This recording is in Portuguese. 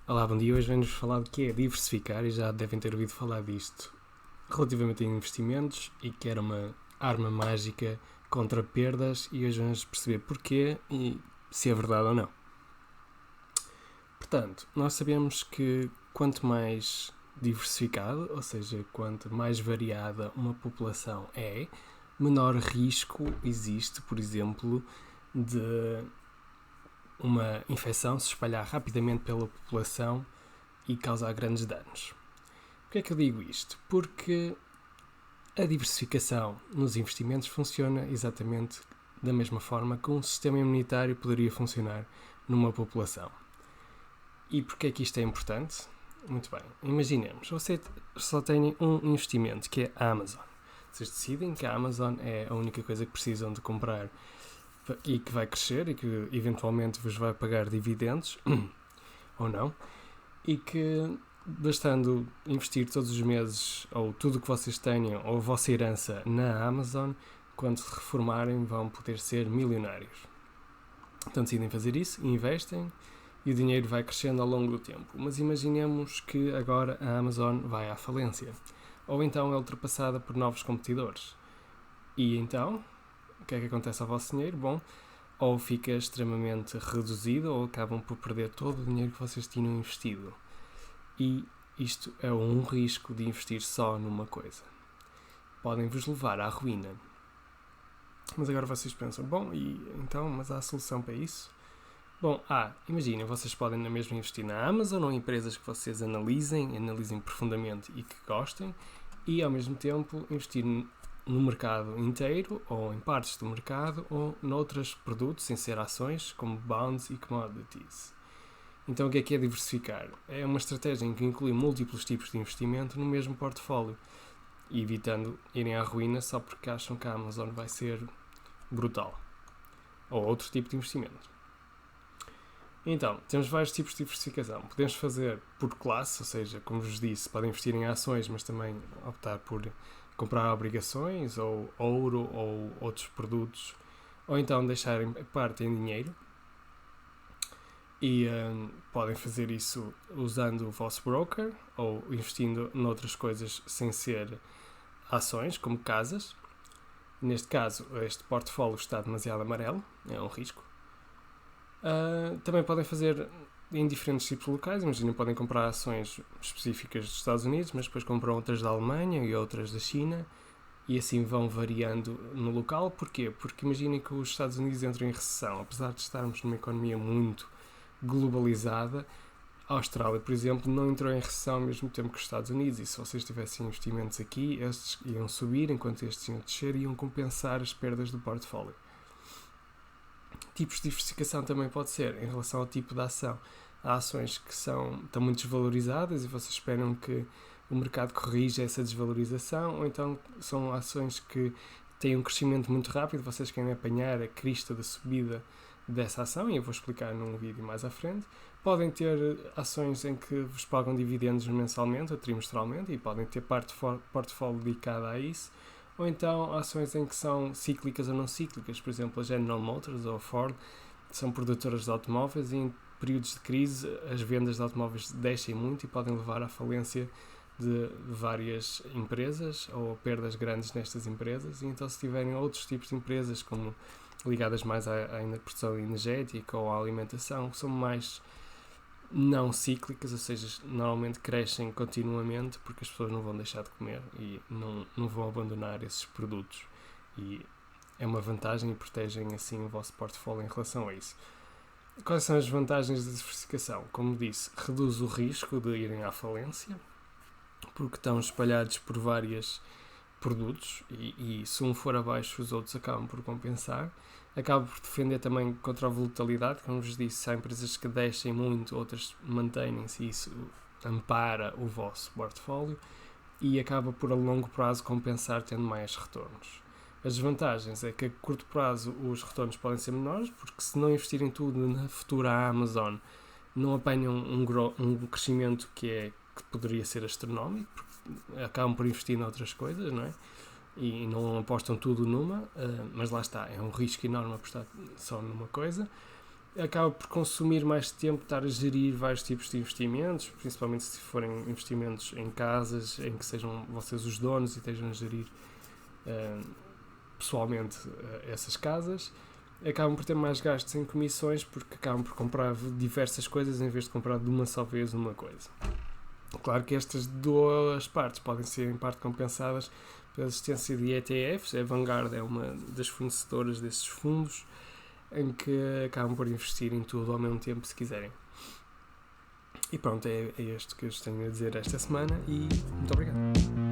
Olá, bom dia. Hoje vamos falar do que é diversificar e já devem ter ouvido falar disto relativamente a investimentos e que era uma arma mágica contra perdas e hoje vamos perceber porquê e se é verdade ou não. Portanto, nós sabemos que quanto mais diversificado, ou seja, quanto mais variada uma população é, menor risco existe, por exemplo, de uma infecção se espalhar rapidamente pela população e causar grandes danos. Porquê é que eu digo isto? Porque a diversificação nos investimentos funciona exatamente da mesma forma que um sistema imunitário poderia funcionar numa população. E porquê é que isto é importante? Muito bem, imaginemos, você só tem um investimento que é a Amazon. Vocês decidem que a Amazon é a única coisa que precisam de comprar e que vai crescer e que eventualmente vos vai pagar dividendos, ou não, e que bastando investir todos os meses ou tudo o que vocês tenham ou a vossa herança na Amazon, quando se reformarem vão poder ser milionários. Então decidem fazer isso, investem e o dinheiro vai crescendo ao longo do tempo. Mas imaginemos que agora a Amazon vai à falência ou então é ultrapassada por novos competidores. E então, o que é que acontece ao vosso dinheiro? Bom, ou fica extremamente reduzido ou acabam por perder todo o dinheiro que vocês tinham investido. E isto é um risco de investir só numa coisa. Podem-vos levar à ruína. Mas agora vocês pensam, bom, e então, mas há solução para isso? Bom, imaginem, vocês podem na mesma investir na Amazon ou em empresas que vocês analisem profundamente e que gostem, e ao mesmo tempo investir no mercado inteiro, ou em partes do mercado, ou noutros produtos, sem ser ações, como bonds e commodities. Então o que é diversificar? É uma estratégia em que inclui múltiplos tipos de investimento no mesmo portfólio, evitando irem à ruína só porque acham que a Amazon vai ser brutal. Ou outro tipo de investimento. Então, temos vários tipos de diversificação. Podemos fazer por classe, ou seja, como vos disse, podem investir em ações, mas também optar por comprar obrigações, ou ouro, ou outros produtos, ou então deixarem parte em dinheiro. E podem fazer isso usando o vosso broker ou investindo noutras coisas sem ser ações, como casas. Neste caso, este portfólio está demasiado amarelo, é um risco. Também podem fazer em diferentes tipos de locais. Imaginem, podem comprar ações específicas dos Estados Unidos, mas depois compram outras da Alemanha e outras da China, e assim vão variando no local. Porquê? Porque imaginem que os Estados Unidos entram em recessão. Apesar de estarmos numa economia muito globalizada, a Austrália, por exemplo, não entrou em recessão ao mesmo tempo que os Estados Unidos, e se vocês tivessem investimentos aqui, estes iam subir, enquanto estes iam descer e iam compensar as perdas do portfólio. Tipos de diversificação também pode ser em relação ao tipo de ação. Há ações que estão muito desvalorizadas e vocês esperam que o mercado corrija essa desvalorização, ou então são ações que têm um crescimento muito rápido, vocês querem apanhar a crista da subida dessa ação, e eu vou explicar num vídeo mais à frente. Podem ter ações em que vos pagam dividendos mensalmente ou trimestralmente e podem ter parte do portfólio dedicada a isso, ou então ações em que são cíclicas ou não cíclicas. Por exemplo, a General Motors ou a Ford são produtoras de automóveis e em períodos de crise as vendas de automóveis descem muito e podem levar à falência de várias empresas ou perdas grandes nestas empresas. E então, se tiverem outros tipos de empresas como ligadas mais à produção energética ou à alimentação, são mais não cíclicas, ou seja, normalmente crescem continuamente porque as pessoas não vão deixar de comer e não vão abandonar esses produtos, e é uma vantagem e protegem assim o vosso portfólio em relação a isso. Quais são as vantagens da diversificação? Como disse, reduz o risco de irem à falência porque estão espalhados por vários produtos e se um for abaixo os outros acabam por compensar. Acaba por defender também contra a volatilidade, como vos disse, há empresas que descem muito, outras mantêm-se e isso ampara o vosso portfólio e acaba por a longo prazo compensar tendo mais retornos. As desvantagens é que a curto prazo os retornos podem ser menores, porque se não investirem tudo na futura Amazon não apanham um crescimento que poderia ser astronómico, porque acabam por investir noutras coisas, não é? E não apostam tudo numa, mas lá está, é um risco enorme apostar só numa coisa. acaba por consumir mais tempo estar a gerir vários tipos de investimentos, principalmente se forem investimentos em casas, em que sejam vocês os donos e estejam a gerir pessoalmente essas casas. Acabam por ter mais gastos em comissões porque acabam por comprar diversas coisas em vez de comprar de uma só vez uma coisa. Claro que estas duas partes podem ser em parte compensadas pela existência de ETFs. A Vanguard é uma das fornecedoras desses fundos em que acabam por investir em tudo ao mesmo tempo se quiserem. E pronto, é este que eu tenho a dizer esta semana e muito obrigado.